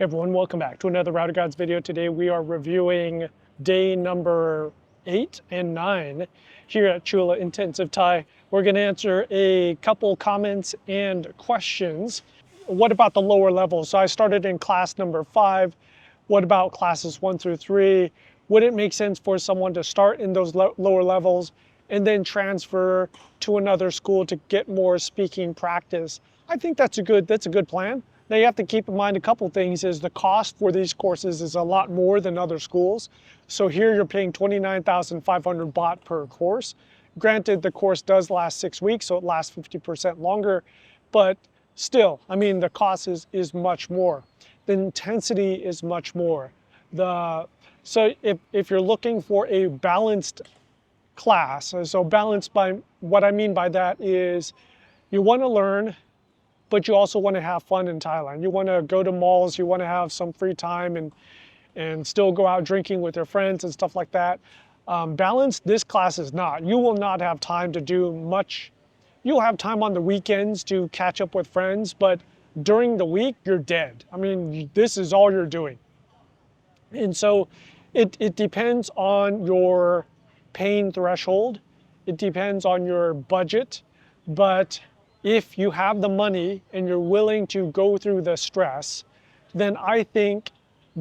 Hey everyone, welcome back to another Router Gods video. Today we are reviewing day number 8 and 9 here at Chula Intensive Thai. We're going to answer a couple comments and questions. What about the lower levels? So I started in class number 5. What about classes 1 through 3? Would it make sense for someone to start in those lower levels and then transfer to another school to get more speaking practice? I think that's a good plan. Now you have to keep in mind a couple things. Is the cost for these courses is a lot more than other schools. So here you're paying 29,500 baht per course. Granted, the course does last 6 weeks, so it lasts 50% longer, but still, I mean, the cost is much more. The intensity is much more. So if you're looking for a balanced class, so balanced by what I mean by that is you want to learn, but you also want to have fun in Thailand. You want to go to malls, you want to have some free time and still go out drinking with your friends and stuff like that. Balanced, this class is not. You will not have time to do much. You'll have time on the weekends to catch up with friends, but during the week, you're dead. I mean, this is all you're doing. And so it depends on your pain threshold. It depends on your budget, but if you have the money and you're willing to go through the stress, then I think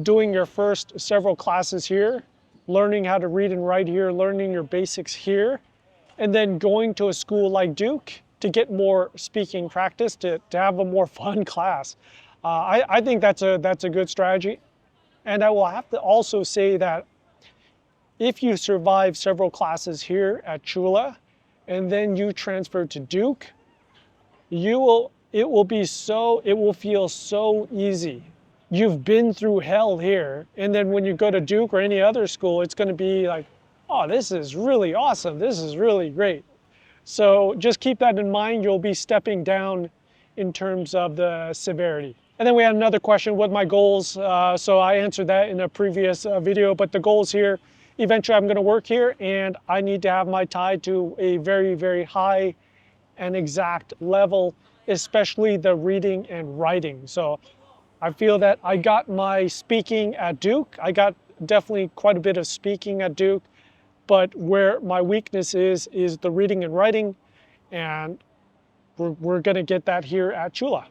doing your first several classes here, learning how to read and write here, learning your basics here, and then going to a school like Duke to get more speaking practice, to have a more fun class. I think that's a good strategy. And I will have to also say that if you survive several classes here at Chula and then you transfer to Duke, it will feel so easy. You've been through hell here, and then when you go to Duke or any other school, it's going to be like, oh, this is really awesome. This is really great. So just keep that in mind. You'll be stepping down in terms of the severity. And then we had another question, what my goals? So I answered that in a previous video, but the goals here, eventually I'm going to work here and I need to have my Thai to a very, very high and exact level, especially the reading and writing. So I feel that I got my speaking at Duke. I got definitely quite a bit of speaking at Duke, but where my weakness is the reading and writing, and we're going to get that here at Chula.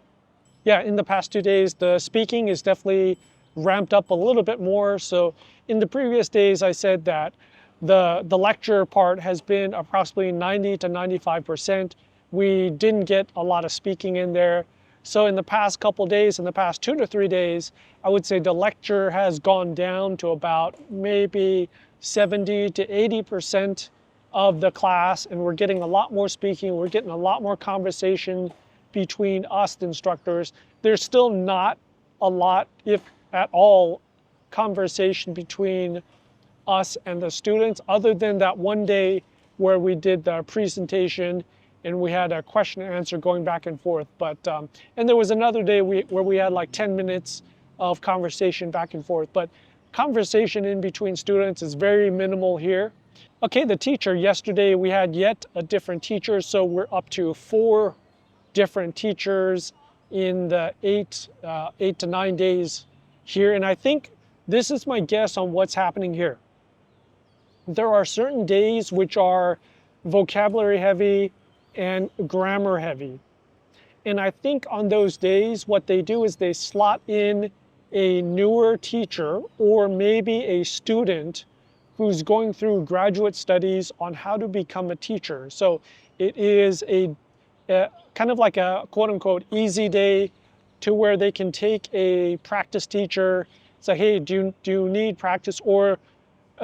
Yeah, in the past 2 days, the speaking is definitely ramped up a little bit more. So in the previous days, I said that the lecture part has been approximately 90 to 95%. We didn't get a lot of speaking in there. So in the past couple days, in the past 2 to 3 days, I would say the lecture has gone down to about maybe 70 to 80% of the class, and we're getting a lot more speaking, we're getting a lot more conversation between us, the instructors. There's still not a lot, if at all, conversation between us and the students, other than that one day where we did the presentation and we had a question and answer going back and forth. But and there was another day where we had like 10 minutes of conversation back and forth. But conversation in between students is very minimal here. Okay, the teacher, yesterday we had yet a different teacher, so we're up to 4 different teachers in the 8 to 9 days here. And I think this is my guess on what's happening here. There are certain days which are vocabulary heavy and grammar heavy. And I think on those days, what they do is they slot in a newer teacher or maybe a student who's going through graduate studies on how to become a teacher. So it is a kind of like a quote unquote easy day to where they can take a practice teacher, say, hey, do you need practice? Or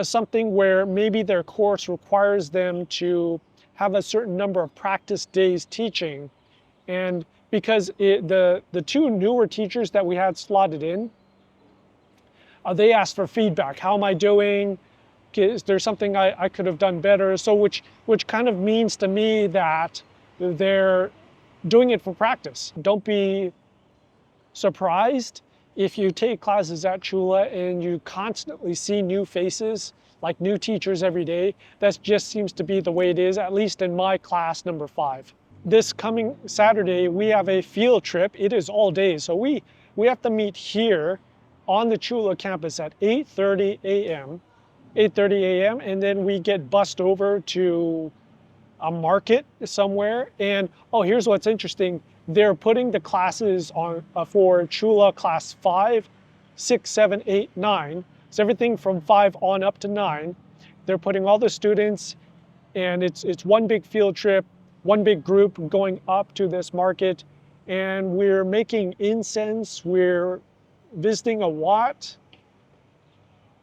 something where maybe their course requires them to have a certain number of practice days teaching. And because the 2 newer teachers that we had slotted in, they asked for feedback. How am I doing? Is there something I could have done better? So which kind of means to me that they're doing it for practice. Don't be surprised if you take classes at Chula and you constantly see new faces, like new teachers every day. That just seems to be the way it is, at least in my class number 5. This coming Saturday, we have a field trip. It is all day. So we have to meet here on the Chula campus at 8:30 a.m. 8:30 a.m. and then we get bussed over to a market somewhere. And oh, here's what's interesting. They're putting the classes on for Chula class 5, 6, 7, 8, 9. So everything from 5 on up to 9. They're putting all the students, and it's one big field trip, one big group going up to this market, and we're making incense, we're visiting a wat,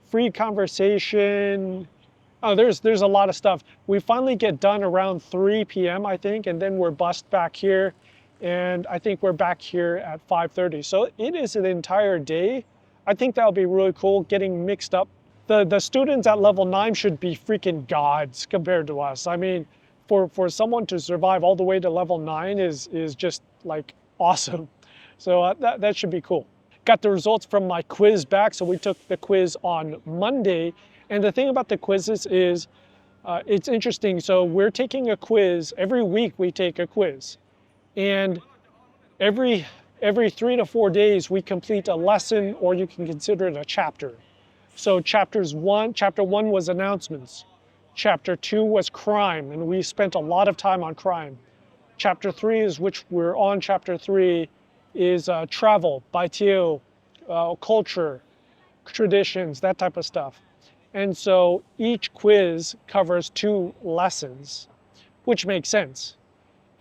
free conversation. Oh, there's a lot of stuff. We finally get done around 3 p.m. I think, and then we're bussed back here, and I think we're back here at 5:30. So it is an entire day. I think that'll be really cool, getting mixed up. The students at level 9 should be freaking gods compared to us. I mean, for someone to survive all the way to level 9 is just like awesome. So that should be cool. Got the results from my quiz back. So we took the quiz on Monday. And the thing about the quizzes is it's interesting. So we're taking a quiz. Every week we take a quiz. And every 3 to 4 days we complete a lesson, or you can consider it a chapter. So chapter 1 was announcements. Chapter 2 was crime, and we spent a lot of time on crime. Chapter 3 is, which we're on chapter 3, is travel, baitiao, culture, traditions, that type of stuff. And so each quiz covers 2 lessons, which makes sense.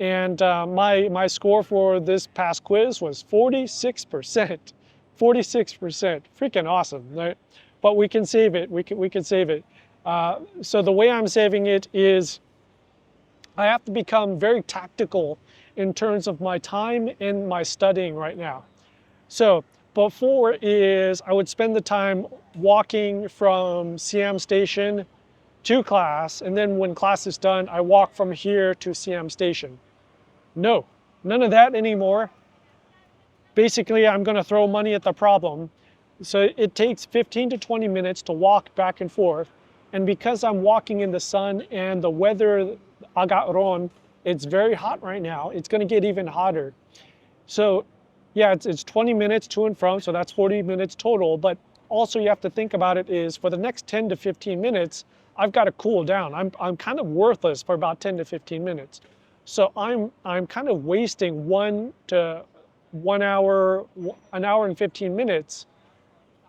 And my score for this past quiz was 46%. 46%, freaking awesome, right? But we can save it, we can save it. So the way I'm saving it is I have to become very tactical in terms of my time and my studying right now. So before is I would spend the time walking from Siam Station to class, and then when class is done, I walk from here to Siam Station. No, none of that anymore. Basically, I'm going to throw money at the problem. So it takes 15 to 20 minutes to walk back and forth. And because I'm walking in the sun and the weather, agak ron, it's very hot right now. It's going to get even hotter. So yeah, it's 20 minutes to and from, so that's 40 minutes total. But also you have to think about it is for the next 10 to 15 minutes, I've got to cool down. I'm kind of worthless for about 10 to 15 minutes. So I'm kind of wasting 1 hour and 15 minutes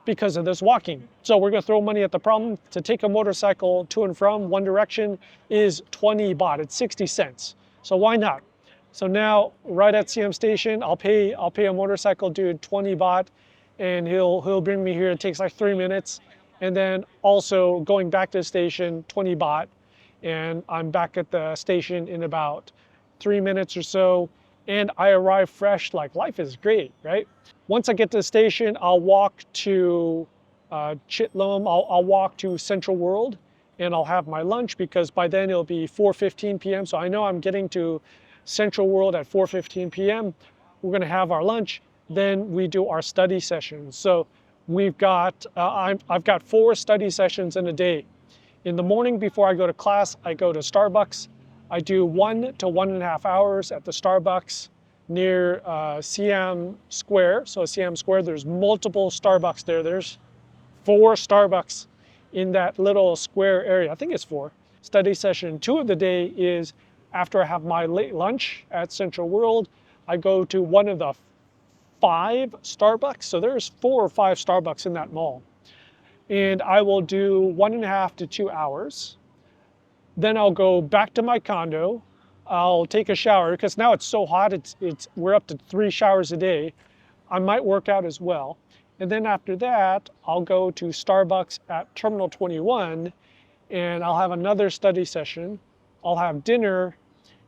because of this walking. So we're gonna throw money at the problem. To take a motorcycle to and from one direction is 20 baht, it's 60 cents. So why not? So now right at Siam Station, I'll pay a motorcycle dude 20 baht and he'll bring me here. It takes like 3 minutes. And then also going back to the station, 20 baht. And I'm back at the station in about 3 minutes or so. And I arrive fresh, like life is great, right? Once I get to the station, I'll walk to Chitlom, I'll walk to Central World, and I'll have my lunch because by then it'll be 4:15 p.m. So I know I'm getting to Central World at 4:15 p.m. We're gonna have our lunch, then we do our study sessions. So we've got, I've got 4 study sessions in a day. In the morning before I go to class, I go to Starbucks. I do 1 to 1.5 hours at the Starbucks near Siam Square. So Siam Square, there's multiple Starbucks there. There's 4 Starbucks in that little square area. I think it's 4. Study session 2 of the day is after I have my late lunch at Central World, I go to one of the 5 Starbucks. So there's 4 or 5 Starbucks in that mall. And I will do 1.5 to 2 hours. Then I'll go back to my condo. I'll take a shower because now it's so hot. We're up to 3 showers a day. I might work out as well. And then after that, I'll go to Starbucks at Terminal 21 and I'll have another study session. I'll have dinner,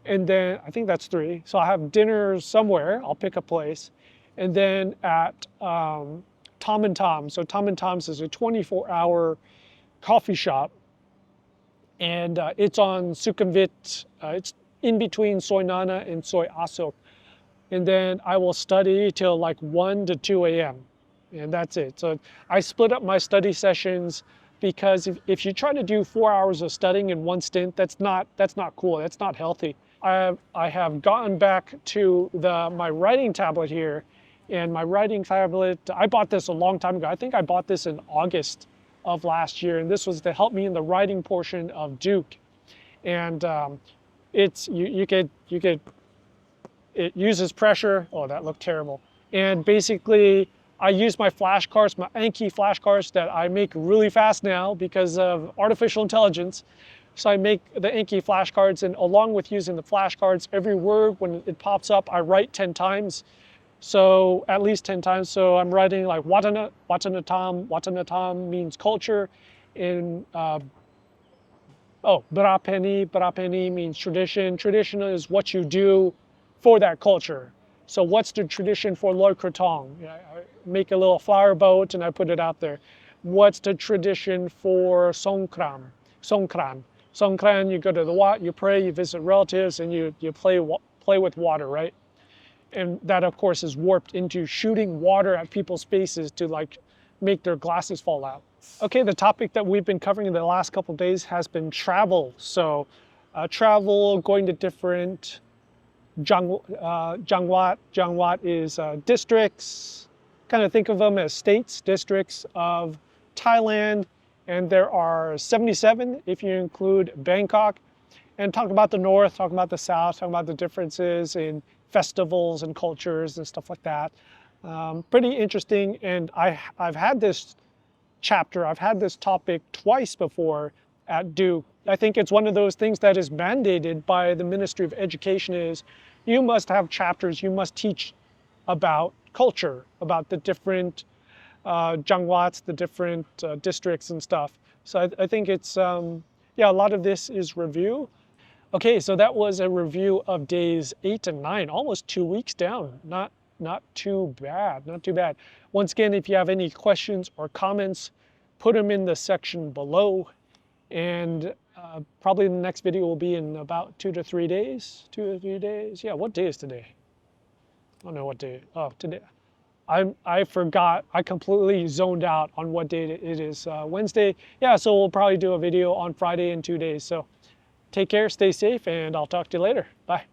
and then I think that's 3. So I'll have dinner somewhere. I'll pick a place. And then at Tom and Tom's. So Tom and Tom's is a 24-hour coffee shop. And it's on Sukhumvit. It's in between Soi Nana and Soi Asok. And then I will study till like 1 to 2 a.m. And that's it. So I split up my study sessions because if you try to do 4 hours of studying in one stint, that's not cool. That's not healthy. I have gotten back to my writing tablet here, And my writing tablet, I bought this a long time ago. I think I bought this in August of last year, and this was to help me in the writing portion of Duke. And it's you could it uses pressure. Oh, that looked terrible. And basically, I use my flashcards, my Anki flashcards that I make really fast now because of artificial intelligence. So I make the Anki flashcards, and along with using the flashcards, every word when it pops up, I write 10 times. So at least 10 times. So I'm writing like Watanatam means culture. In Brapeni means tradition. Tradition is what you do for that culture. So what's the tradition for Loi Krathong? I make a little flower boat and I put it out there. What's the tradition for Songkran? Songkran, you go to the Wat, you pray, you visit relatives, and you play with water, right? And that, of course, is warped into shooting water at people's faces to like make their glasses fall out. Okay, the topic that we've been covering in the last couple of days has been travel. So travel, going to different Jangwat is districts. Kind of think of them as states, districts of Thailand. And there are 77 if you include Bangkok. And talk about the north, talk about the south, talk about the differences in festivals and cultures and stuff like that. Pretty interesting. And I've had this chapter, I've had this topic twice before at Duke. I think it's one of those things that is mandated by the Ministry of Education is you must have chapters, you must teach about culture, about the different Jangwats, the different districts and stuff. So I think it's, yeah, a lot of this is review. Okay, so that was a review of days 8 and 9, almost 2 weeks down. Not too bad, not too bad. Once again, if you have any questions or comments, put them in the section below. And probably the next video will be in about 2 to 3 days. 2 or 3 days. Yeah, what day is today? I don't know what day. Oh, today. I forgot. I completely zoned out on what day it is. Wednesday. Yeah, so we'll probably do a video on Friday in 2 days. So take care, stay safe, and I'll talk to you later. Bye.